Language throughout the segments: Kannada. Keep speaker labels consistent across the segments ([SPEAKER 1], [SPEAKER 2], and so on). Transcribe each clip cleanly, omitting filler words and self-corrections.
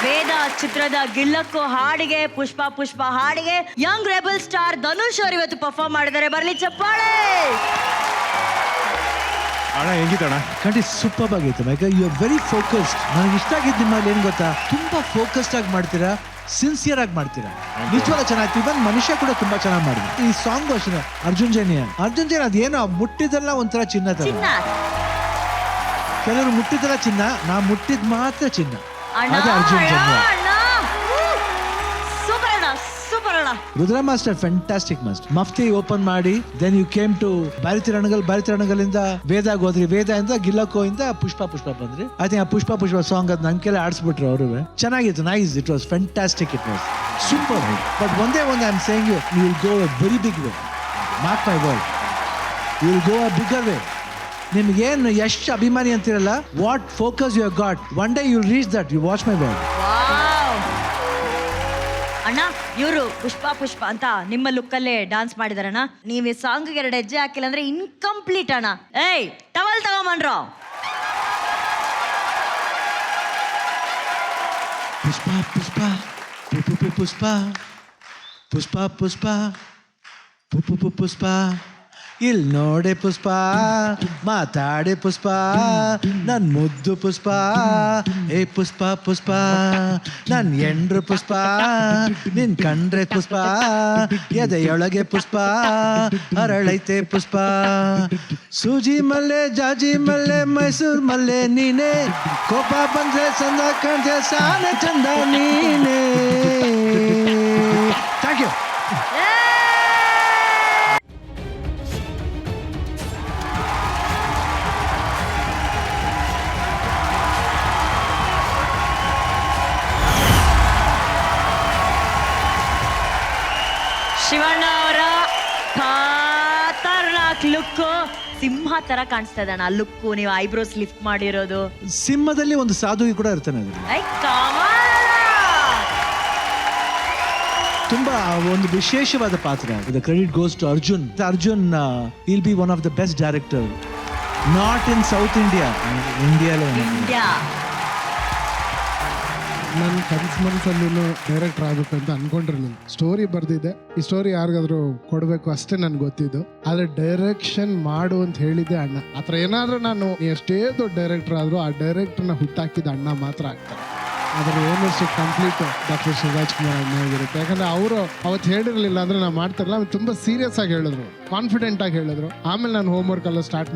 [SPEAKER 1] ವೇದ ಚಿತ್ರದ ಗಿಲ್ಲಕ್ಕೋ ಹಾಡಿಗೆ ಪುಷ್ಪ ಪುಷ್ಪ ಹಾಡಿಗೆ ಯಂಗ್ ರೆಬಲ್ ಸ್ಟಾರ್ ಧನುಷ್ ಅವರು ಇವತ್ತು ಪರ್ಫಾರ್ಮ್ ಮಾಡಿದ್ದಾರೆ. ಬರ್ಲಿ ಚಪ್ಪಾಳೆ.
[SPEAKER 2] ಅಣ್ಣ ಹೆಂಗಿತ್ತಣ್ಣ?
[SPEAKER 3] ಖಂಡಿತ ಸೂಪರ್ ಆಗಿತ್ತು ಮೈಕ. You are very focused. ನನಗೆ ಇಷ್ಟ ಆಗಿದ್ದು ನಿಮ್ಮಲ್ಲಿ ಏನು ಗೊತ್ತಾ, ತುಂಬಾ ಫೋಕಸ್ಡ್ ಆಗಿ ಮಾಡ್ತೀರಾ, ಸಿನ್ಸಿಯರ್ ಆಗಿ ಮಾಡ್ತೀರಾ. ನಿಜವಾಗ್ಲೂ ಚೆನ್ನಾಗಿ. ಇವನ್ ಮನುಷ್ಯ ಕೂಡ ತುಂಬಾ ಚೆನ್ನಾಗಿ ಮಾಡಿದ್ರು. ಈ ಸಾಂಗ್ ಅಷ್ಟೇ ಅರ್ಜುನ್ ಜೈನ್ ಅದೇನೋ ಮುಟ್ಟಿದೆಲ್ಲ ಒಂಥರ ಚಿನ್ನ ತರ. ಕೆಲವರು ಮುಟ್ಟಿದೆಲ್ಲ ಚಿನ್ನ, ನಾ ಮುಟ್ಟಿದ್ ಮಾತ್ರ ಚಿನ್ನ. ಅದೇ Arjun Jain. Rudra master fantastic master. Mufti open ಮಾಡಿ ದೆನ್ ಯು ಕೇಮ್ ಟು ಬಾರಿತಿರಣಗಲಿಂದ ವೇದಾಗ್ ಹೋದ್ರಿ, ವೇದ ಇಂದ ಗಿಲ್ಲಕ್ಕೋ ಇಂದ ಪುಷ್ಪ ಬಂದ್ರಿ. ಐ ಥಿಂಕ್ ಆ ಪುಷ್ಪ ಸಾಂಗ್ ಅದು ನನ್ ಕೆಲ ಆಡಿಸ್ಬಿಟ್ರು ಅವರು. ಚೆನ್ನಾಗಿತ್ತು, nice. It was fantastic, it was super. But ಒಂದೇ I am saying you will go a very big way. Mark my word, you will go a bigger way. ನಿಮ್ಗೇನು ಎಷ್ಟು ಅಭಿಮಾನಿ ಅಂತಿರಲ್ಲ, what focus you have got, one day you will reach that. You watch my word.
[SPEAKER 1] ಅಣ್ಣ ಇವರು ಪುಷ್ಪ ಅಂತ ನಿಮ್ಮ ಲುಕ್ಕಲ್ಲೇ ಡಾನ್ಸ್ ಮಾಡಿದಾರಣ್ಣ. ನೀವು ಈ ಸಾಂಗ್ಗೆ 2 ಹೆಜ್ಜೆ ಹಾಕಿಲ್ಲ ಅಂದ್ರೆ ಇನ್ಕಂಪ್ಲೀಟ್ ಅಣ್ಣ. ಏಯ್ ಟವಲ್ ತಗೊಂಬನ್ರೋ.
[SPEAKER 3] ಪುಷ್ಪ ಪುಷ್ಪ ಪುಷ್ಪ ಪುಷ್ಪ ಪುಷ್ಪ ಪುಷ್ಪ ಇಲ್ ನೋಡೆ ಪುಷ್ಪ, ಮಾತಾಡೆ ಪುಷ್ಪ, ನನ್ ಮುದ್ದು ಪುಷ್ಪ. ಏ ಪುಷ್ಪ ನನ್ ಎಂಡ್ರು ಪುಷ್ಪ, ನಿನ್ ಕಂಡ್ರೆ ಪುಷ್ಪ, ಎದೆಯೊಳಗೆ ಪುಷ್ಪ ಅರಳೈತೆ ಪುಷ್ಪ. ಸೂಜಿ ಮಲ್ಲೆ ಜಾಜಿ ಮಲ್ಲೆ ಮೈಸೂರ್ ಮಲ್ಲೆ ನೀನೆ, ಕೋಪ ಬಂದ್ರೆ ಚಂದ ಕಾಣ್ತೆ ಸಾನೆ ಚಂದ ನೀನೆ. Thank you.
[SPEAKER 1] ಶಿವಣ್ಣ ಅವರ ಖತರ್ನಾಕ್ ಲುಕ್ ಸಿಂಹ ತರ ಕಾಣಿಸ್ತಾ ಇದೆ ಅಣ್ಣ. ಲುಕ್, ನೀವು ಐಬ್ರೋಸ್ ಲಿಫ್ಟ್ ಮಾಡಿರೋದು.
[SPEAKER 3] ಸಿಂಹದಲ್ಲಿ ಒಂದು ಸಾಧುಗಿ ಕೂಡ ಇರ್ತಾನೆ. ತುಂಬಾ ಒಂದು ವಿಶೇಷವಾದ ಪಾತ್ರ. The credit goes to Arjun. Arjun will be one of the best director, not in south India, India.
[SPEAKER 4] ನನ್ನ ಮನಸ್ಸಲ್ಲೂ ಡೈರೆಕ್ಟರ್ ಆಗ್ಬೇಕು ಅಂತ ಅನ್ಕೊಂಡಿರ್ಲಿಲ್ಲ. ಸ್ಟೋರಿ ಬರ್ದಿದ್ದೆ, ಈ ಸ್ಟೋರಿ ಯಾರಿಗಾದ್ರೂ ಕೊಡ್ಬೇಕು ಅಷ್ಟೇ ನನ್ಗೆ ಗೊತ್ತಿದ್ದು. ಆದ್ರೆ ಡೈರೆಕ್ಷನ್ ಮಾಡು ಅಂತ ಹೇಳಿದ್ದೆ ಅಣ್ಣ. ಆತರ ಏನಾದ್ರೂ ನಾನು ಎಷ್ಟೇ ದೊಡ್ಡ ಡೈರೆಕ್ಟರ್ ಆದ್ರೂ ಆ ಡೈರೆಕ್ಟರ್ನ ಹುಟ್ಟಾಕಿದ ಅಣ್ಣ ಮಾತ್ರ ಆಗ್ತಾರೆ. ಅದ್ರ ownership complete doctor Shivaraj Kumar ಅಣ್ಣ ಆಗಿರುತ್ತೆ. ಯಾಕಂದ್ರೆ ಅವರು ಅವತ್ತು ಹೇಳಿರ್ಲಿಲ್ಲ ಅಂದ್ರೆ ನಾವು ಮಾಡ್ತಾರಲ್ಲ, ತುಂಬಾ ಸೀರಿಯಸ್ ಆಗಿ ಹೇಳಿದ್ರು, ಕಾನ್ಫಿಡೆಂಟ್ ಆಗಿ ಹೇಳಿದ್ರು. ಆಮೇಲೆ ನಾನು ಹೋಮ್ ವರ್ಕ್ ಎಲ್ಲ ಸ್ಟಾರ್ಟ್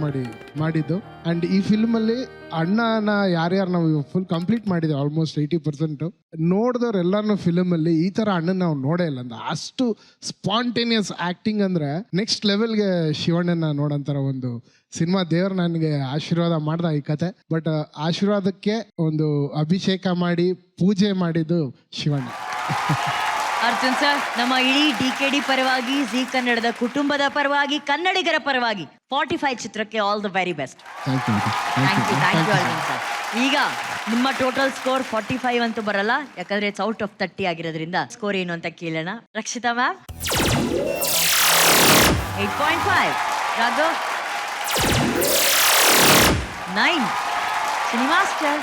[SPEAKER 4] ಮಾಡಿದ್ದು. ಅಂಡ್ ಈ ಫಿಲ್ಮ್ ಅಲ್ಲಿ ಅಣ್ಣನ ಯಾರ್ಯಾರು ನಾವು ಫುಲ್ ಕಂಪ್ಲೀಟ್ ಮಾಡಿದ್ವಿ, ಆಲ್ಮೋಸ್ಟ್ 80%. ನೋಡಿದವ್ರು ಎಲ್ಲಾರು ಫಿಲ್ಮ್ ಅಲ್ಲಿ ಈ ತರ ಅಣ್ಣನ ನಾವು ನೋಡೇ ಇಲ್ಲ ಅಂತ. ಅಷ್ಟು ಸ್ಪಾಂಟೇನಿಯಸ್ ಆಕ್ಟಿಂಗ್ ಅಂದ್ರೆ ನೆಕ್ಸ್ಟ್ ಲೆವೆಲ್ಗೆ ಶಿವಣ್ಣನ ನೋಡಂತಾರ ಒಂದು ಸಿನಿಮಾ. ದೇವ್ರು ನನಗೆ ಆಶೀರ್ವಾದ ಮಾಡ್ದ ಈ ಕತೆ. ಬಟ್ ಆಶೀರ್ವಾದಕ್ಕೆ ಒಂದು ಅಭಿಷೇಕ ಮಾಡಿ ಪೂಜೆ ಮಾಡಿದ್ದು ಶಿವಣ್ಣ.
[SPEAKER 1] ಅರ್ಜುನ್ ಸರ್, ನಮ್ಮ ಇಡೀ DKD ಪರವಾಗಿ, ಜಿ ಕನ್ನಡದ ಕುಟುಂಬದ ಪರವಾಗಿ, ಕನ್ನಡಿಗರ ಪರವಾಗಿ 45 ಚಿತ್ರಕ್ಕೆ all the very best.
[SPEAKER 4] Thank you
[SPEAKER 1] Arjun sir. ಈಗ ನಿಮ್ಮ ಟೋಟಲ್ ಸ್ಕೋರ್ 45 ಅಂತೂ ಬರಲ್ಲ, ಯಾಕಂದ್ರೆ ಇಟ್ಸ್ ಔಟ್ ಆಫ್ 30 ಆಗಿರೋದ್ರಿಂದ ಸ್ಕೋರ್ ಏನು ಅಂತ ಕೇಳೋಣ. ರಕ್ಷಿತಾ ಮ್ಯಾಮ್ 8.5, ರಾಘವ್ 9, ಶ್ರೀನಿವಾಸ್ಟರ್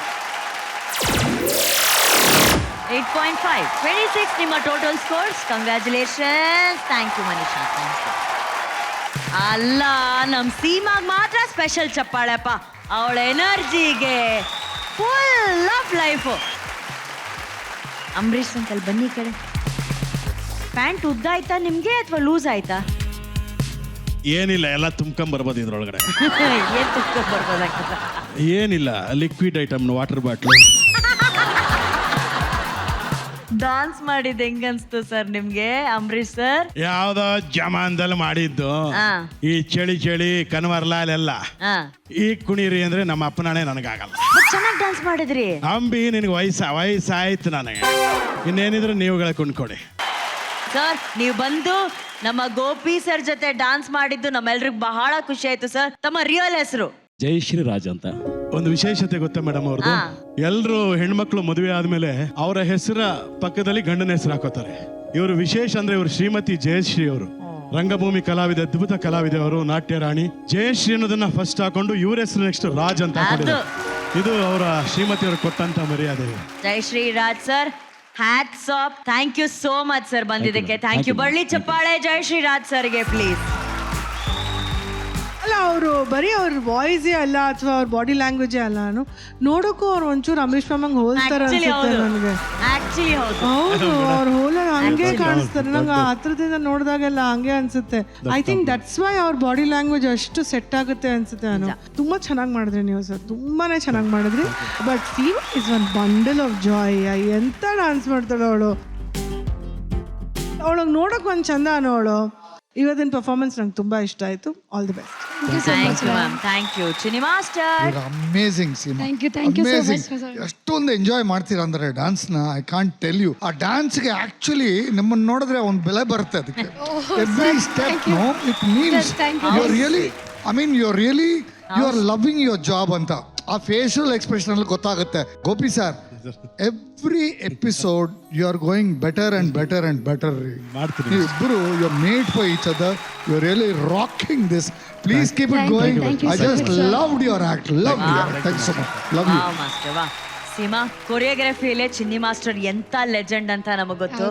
[SPEAKER 1] 8.5, 26 ನಿಮ್ಮ total scores. Congratulations. Thank you Manisha. Thank you. ಅಲ್ಲ, ನಮ್ ಸೀಮಾಗ್ ಮಾತ್ರ ಸ್ಪೆಷಲ್ ಚಪ್ಪಾಳೆಪ್ಪ. ಅವಳ ಎನರ್ಜಿಗೆ full of life. Ambarish uncle ಬನ್ನಿ ಈ ಕಡೆ. ಪ್ಯಾಂಟ್ ಉದ್ದ ಆಯ್ತಾ ನಿಮ್ಗೆ ಅಥವಾ ಲೂಸ್ ಆಯ್ತಾ?
[SPEAKER 2] ಏನಿಲ್ಲ, ಎಲ್ಲ ತುಂಬ್ಕೊಂಬರ್ಬೋದು ಇದ್ರೊಳಗಡೆ.
[SPEAKER 1] ಏನ್ ತುಕ್ಕ ಬರ್ಬೋದಾಗ್ತದ?
[SPEAKER 2] ಏನಿಲ್ಲ, liquid item, water bottle.
[SPEAKER 1] Dance ಮಾಡಿದ್ ಹೆಂಗನ್ಸ್ತು ಸರ್ ನಿಮ್ಗೆ ಅಂಬರೀಷ್ ಸರ್?
[SPEAKER 2] ಯಾವ್ದೋ ಜಮಾನ್ದಲ್ಲಿ ಮಾಡಿದ್ದು. ಈ ಚಳಿ ಕನ್ವರ್ಲಾಲೆಲ್ಲ ಈ ಕುಣಿರಿ ಅಂದ್ರೆ ನಮ್ಮ ಅಪ್ಪನಾಣೆ ನನಗಾಗಲ್ಲ.
[SPEAKER 1] ಚೆನ್ನಾಗಿ ಡಾನ್ಸ್ ಮಾಡಿದ್ರಿ
[SPEAKER 2] ಅಂಬಿ. ನಿನಗೆ ವಯಸ್ಸಾಯ್ತು ನನಗೆ. ಇನ್ನೇನಿದ್ರು ನೀವುಗಳ ಕೊಂಡ್ಕೊಡಿ
[SPEAKER 1] ಸರ್. ನೀವು ಬಂದು ನಮ್ಮ ಗೋಪಿ ಸರ್ ಜೊತೆ ಡಾನ್ಸ್ ಮಾಡಿದ್ದು ನಮ್ಮೆಲ್ರಿಗೂ ಬಹಳ ಖುಷಿ ಆಯ್ತು ಸರ್. ತಮ್ಮ ರಿಯಲ್ ಹೆಸರು?
[SPEAKER 5] ಜಯಶ್ರೀ ರಾಜ್ ಅಂತ.
[SPEAKER 2] ಒಂದು ವಿಶೇಷತೆ ಗೊತ್ತಾ ಮೇಡಮ್ ಅವ್ರದ್ದು? ಎಲ್ರು ಹೆಣ್ಮಕ್ಳು ಮದುವೆ ಆದ್ಮೇಲೆ ಅವರ ಹೆಸರ ಪಕ್ಕದಲ್ಲಿ ಗಂಡನ ಹೆಸರು ಹಾಕೋತಾರೆ. ಇವರು ವಿಶೇಷ ಅಂದ್ರೆ ಇವರು ಶ್ರೀಮತಿ ಜಯಶ್ರೀ ಅವರು. ರಂಗಭೂಮಿ ಕಲಾವಿದೆ, ಅದ್ಭುತ ಕಲಾವಿದೆ ಅವರು, ನಾಟ್ಯ ರಾಣಿ. ಜಯಶ್ರೀ ಅನ್ನೋದನ್ನ ಫಸ್ಟ್ ಹಾಕೊಂಡು ಇವ್ರ ಹೆಸರು ನೆಕ್ಸ್ಟ್ ರಾಜ್ ಅಂತ ಹಾಕೊಂಡಿದ್ದಾರೆ. ಇದು ಅವರ ಶ್ರೀಮತಿಯವರು ಕೊಟ್ಟಂತ ಮರ್ಯಾದೆ.
[SPEAKER 1] ಜೈ Shri Raj sir, hats off. Thank you so much sir ಬಂದಿದ್ದಕ್ಕೆ. Thank you. ಬಳ್ಳಿ ಚಪ್ಪಾಳೆ ಜೈ ಶ್ರೀ ರಾಜ್ ಸರ್ಗೆ ಪ್ಲೀಸ್.
[SPEAKER 5] ಅಲ್ಲ ಅವರು ಬರೀ ಅವ್ರ ವಾಯ್ಸೇ ಅಲ್ಲ ಅಥವಾ ಅವ್ರ ಬಾಡಿ ಲ್ಯಾಂಗ್ವೇಜೇ ಅಲ್ಲ, ನೋಡೋಕ್ಕೂ ಅವ್ರು ಒಂಚೂರು ಅಂಬರೀಷ್ ಮಾಮಂಗ್ ಹೋಲ್ತಾರೆ ಅನ್ಸುತ್ತೆ ನನಗೆ.
[SPEAKER 1] ಆಕ್ಚುಲಿ
[SPEAKER 5] ಹೌದು, ಅವ್ರ ಹೋಲಾಗ ಹಂಗೆ ಕಾಣಿಸ್ತಾರೆ ನಂಗೆ ಹತ್ರದಿಂದ ನೋಡಿದಾಗೆಲ್ಲ ಹಂಗೆ ಅನ್ಸುತ್ತೆ. ಐ ಥಿಂಕ್ ದಟ್ಸ್ ವೈ ಅವ್ರ ಬಾಡಿ ಲ್ಯಾಂಗ್ವೇಜ್ ಅಷ್ಟು ಸೆಟ್ ಆಗುತ್ತೆ ಅನ್ಸುತ್ತೆ. ನಾನು ತುಂಬಾ ಚೆನ್ನಾಗಿ ಮಾಡಿದ್ರಿ ನೀವು ಸರ್, ತುಂಬಾನೇ ಚೆನ್ನಾಗಿ ಮಾಡಿದ್ರಿ. But Seema is one bundle of Joy. ಎಂತ ಡಾನ್ಸ್ ಮಾಡ್ತಾಳೆ ಅವಳು, ಅವಳಿಗೆ ನೋಡೋಕೆ ಒಂದು ಚಂದ ಅವಳು. ಇವತ್ತಿನ ಪರ್ಫಾರ್ಮೆನ್ಸ್ ನಂಗೆ ತುಂಬಾ ಇಷ್ಟ ಆಯ್ತು. All the best.
[SPEAKER 1] Thank you Chini master.
[SPEAKER 6] Amazing Seema, amazing. ಎಷ್ಟೊಂದು ಎಂಜಾಯ್ ಮಾಡ್ತೀರಾ ಅಂದ್ರೆ ಡ್ಯಾನ್ಸ್ನ, ಐ ಕಾಂಟ್ ಟೆಲ್ ಯು. ಆ ಡ್ಯಾನ್ಸ್ಗೆ ಆಕ್ಚುಲಿ ನಿಮ್ಮನ್ನು ನೋಡಿದ್ರೆ ಒಂದು ಬೆಲೆ ಬರುತ್ತೆ ಅದಕ್ಕೆ. Every step no it means you are really, I mean you are really, you are loving your job ಅಂತ ಆ ಫೇಶಿಯಲ್ ಎಕ್ಸ್ಪ್ರೆಷನ್ ಅಲ್ಲಿ ಗೊತ್ತಾಗುತ್ತೆ. Gopi sir, every episode you are going better and better and better. ನೀವಿಬ್ಬರು you are made for each other. You are really rocking this. Please keep it going. I just loved your act. Love you. Thank you so much. Love you
[SPEAKER 1] master. ವಾ ಸೀಮಾ, ಕೊರಿಯೋಗ್ರಫಿಯಲ್ಲೇ ಚಿನ್ನಿ ಮಾಸ್ಟರ್ ಎಂತ ಲೆಜೆಂಡ್ ಅಂತ ನಮಗೆ ಗೊತ್ತು.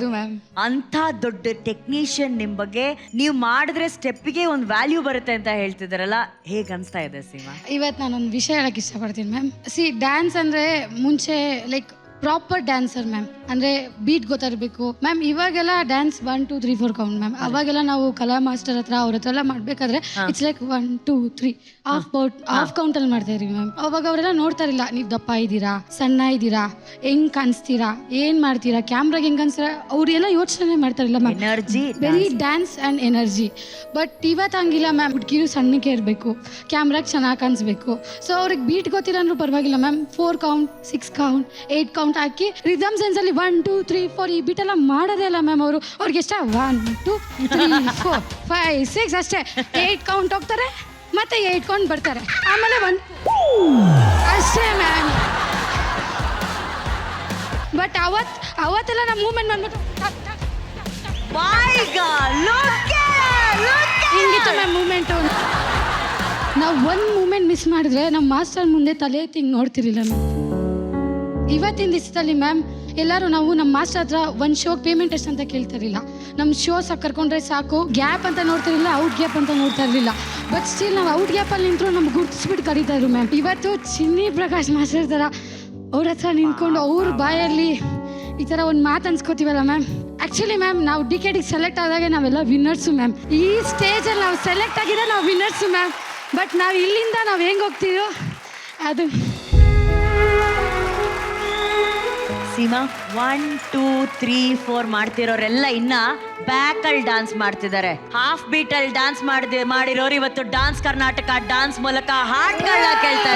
[SPEAKER 1] ಅಂತ ದೊಡ್ಡ ಟೆಕ್ನಿಷಿಯನ್ ನಿಮ್ ಬಗ್ಗೆ ನೀವು ಮಾಡಿದ್ರೆ ಸ್ಟೆಪ್ಗೆ ಒಂದು ವ್ಯಾಲ್ಯೂ ಬರುತ್ತೆ ಅಂತ ಹೇಳ್ತಿದಾರಲ್ಲ, ಹೇಗೆ ಅನ್ಸ್ತಾ ಇದೆ ಸೀಮಾ?
[SPEAKER 7] ಇವತ್ತು ನಾನೊಂದು ವಿಷಯ ಹೇಳಕ್ಕೆ ಇಷ್ಟಪಡ್ತೀನಿ ಮ್ಯಾಮ್. ಡ್ಯಾನ್ಸ್ ಅಂದರೆ ಮುಂಚೆ ಲೈಕ್ ಪ್ರಾಪರ್ ಡ್ಯಾನ್ಸರ್ ಮ್ಯಾಮ್, ಅಂದರೆ ಬೀಟ್ ಗೊತ್ತಿರಬೇಕು ಮ್ಯಾಮ್. ಇವಾಗೆಲ್ಲ ಡ್ಯಾನ್ಸ್ 1 2 3 4 ಕೌಂಟ್ ಮ್ಯಾಮ್. ಅವಾಗೆಲ್ಲ ನಾವು ಕಲಾ ಮಾಸ್ಟರ್ ಹತ್ರ ಅವ್ರ ಹತ್ರ ಎಲ್ಲ ಮಾಡಬೇಕಾದ್ರೆ ಇಟ್ಸ್ ಲೈಕ್ 1 2 3 ಹಾಫ್ ಕೌಂಟಲ್ಲಿ ಮಾಡ್ತಾ ಇದ್ರಿ ಮ್ಯಾಮ್. ಅವಾಗ ಅವರೆಲ್ಲ ನೋಡ್ತಾ ಇರಲಿಲ್ಲ, ನೀವು ದಪ್ಪ ಇದ್ದೀರಾ, ಸಣ್ಣ ಇದ್ದೀರಾ, ಹೆಂಗ್ ಕಾಣಿಸ್ತೀರಾ, ಏನು ಮಾಡ್ತೀರಾ, ಕ್ಯಾಮ್ರಾಗೆ ಹೆಂಗೆ ಕಾಣಿಸ್ತೀರಾ, ಅವರೆಲ್ಲ ಯೋಚನೆ ಮಾಡ್ತಾ ಇರಲಿಲ್ಲ ma'am.
[SPEAKER 1] Energy,
[SPEAKER 7] very dance and energy. But ಇವತ್ತು ಹಂಗಿಲ್ಲ ಮ್ಯಾಮ್. ಹುಡುಗಿರು ಸಣ್ಣಕ್ಕೆ ಇರಬೇಕು, ಕ್ಯಾಮ್ರಾಗೆ ಚೆನ್ನಾಗಿ ಕಾಣಿಸ್ಬೇಕು. ಸೊ ಅವ್ರಿಗೆ ಬೀಟ್ ಗೊತ್ತಿಲ್ಲ ಅಂದ್ರೂ ಪರವಾಗಿಲ್ಲ ಮ್ಯಾಮ್. 4 ಕೌಂಟ್ 6 ಕೌಂಟ್ 8 ಕೌಂಟ್ ಹಾಕಿ ರಿದಮ್ ಸೆನ್ಸಲ್ಲಿ 1 2 3 4 ಈ ಬೀಟೆಲ್ಲ ಮಾಡೋದೇ ಅಲ್ಲ ಮ್ಯಾಮ್. ಅವ್ರಿಗೆ ಎಷ್ಟ 1 2 3 4 5 6 ಅಷ್ಟೇ. 8 ಕೌಂಟ್ ಹೋಗ್ತಾರೆ, ಮತ್ತೆ 8 ಕೌಂಟ್ ಬರ್ತಾರೆ, ಆಮೇಲೆ 1 ಅಷ್ಟೇ ಮ್ಯಾಮ್. ಬಟ್ ಅವತ್ತೆಲ್ಲ ನಮ್ಮ ಮೂವ್ಮೆಂಟ್ ಬಂದ್ಬಿಟ್ಟು ಹಿಂಗಿತ್ತು ಮ್ಯಾಮ್ ಮೂವ್ಮೆಂಟು. ನಾವು ಒಂದು ಮೂವ್ಮೆಂಟ್ ಮಿಸ್ ಮಾಡಿದ್ರೆ ನಮ್ಮ ಮಾಸ್ಟರ್ ಮುಂದೆ ತಲೆ ಎತ್ತಿ ನೋಡ್ತಿರ್ಲಿಲ್ಲ ಮ್ಯಾಮ್. ಇವತ್ತಿನ ದಿವಸದಲ್ಲಿ ಮ್ಯಾಮ್ ಎಲ್ಲರೂ ನಾವು ನಮ್ಮ ಮಾಸ್ಟರ್ ಹತ್ರ ಒಂದು ಶೋಗೆ ಪೇಮೆಂಟ್ ಎಷ್ಟು ಅಂತ ಕೇಳ್ತಿರಲಿಲ್ಲ. ನಮ್ಮ ಶೋ ಕರ್ಕೊಂಡ್ರೆ ಸಾಕು, ಗ್ಯಾಪ್ ಅಂತ ನೋಡ್ತಿರಲಿಲ್ಲ, ಔಟ್ ಗ್ಯಾಪ್ ಅಂತ ನೋಡ್ತಾ ಇರಲಿಲ್ಲ. ಬಟ್ ಸ್ಟಿಲ್ ನಾವು ಔಟ್ ಗ್ಯಾಪಲ್ಲಿ ನಿಂತರೂ ನಮ್ಗೆ ಗುರ್ತಿಸ್ಬಿಟ್ಟು ಕರೀತಾ ಇದ್ರು ಮ್ಯಾಮ್. ಇವತ್ತು ಚಿನ್ನಿ ಪ್ರಕಾಶ್ ಮಾಸ್ಟರ್ ಥರ ಅವ್ರ ಹತ್ರ ನಿಂತ್ಕೊಂಡು ಅವ್ರ ಬಾಯಲ್ಲಿ ಈ ಥರ ಒಂದು ಮಾತು ಅನ್ಸ್ಕೋತೀವಲ್ಲ ಮ್ಯಾಮ್. ಆ್ಯಕ್ಚುಲಿ ಮ್ಯಾಮ್ ನಾವು ಡಿಕೆಟಿಗೆ ಸೆಲೆಕ್ಟ್ ಆದಾಗ ನಾವೆಲ್ಲ ವಿನ್ನರ್ಸು ಮ್ಯಾಮ್. ಈ ಸ್ಟೇಜಲ್ಲಿ ನಾವು ಸೆಲೆಕ್ಟ್ ಆಗಿದ್ರೆ ನಾವು ವಿನ್ನರ್ಸು ಮ್ಯಾಮ್. ಬಟ್ ನಾವು ಇಲ್ಲಿಂದ ನಾವು ಹೆಂಗೆ ಹೋಗ್ತೀವೋ ಅದು.
[SPEAKER 1] ಸೀಮಾ 1 2 3 4 ಮಾಡ್ತಿರೋರೆಲ್ಲ ಇನ್ನ ಬ್ಯಾಕ್ ಅಲ್ಲಿ ಡಾನ್ಸ್ ಮಾಡ್ತಿದ್ದಾರೆ. ಹಾಫ್ ಬೀಟ್ ಅಲ್ಲಿ ಡಾನ್ಸ್ ಮಾಡಿರೋರು ಇವತ್ತು ಡಾನ್ಸ್ ಕರ್ನಾಟಕ ಡಾನ್ಸ್ ಮೂಲಕ ಹಾಡ್ಗಳನ್ನ ಕೇಳ್ತಾ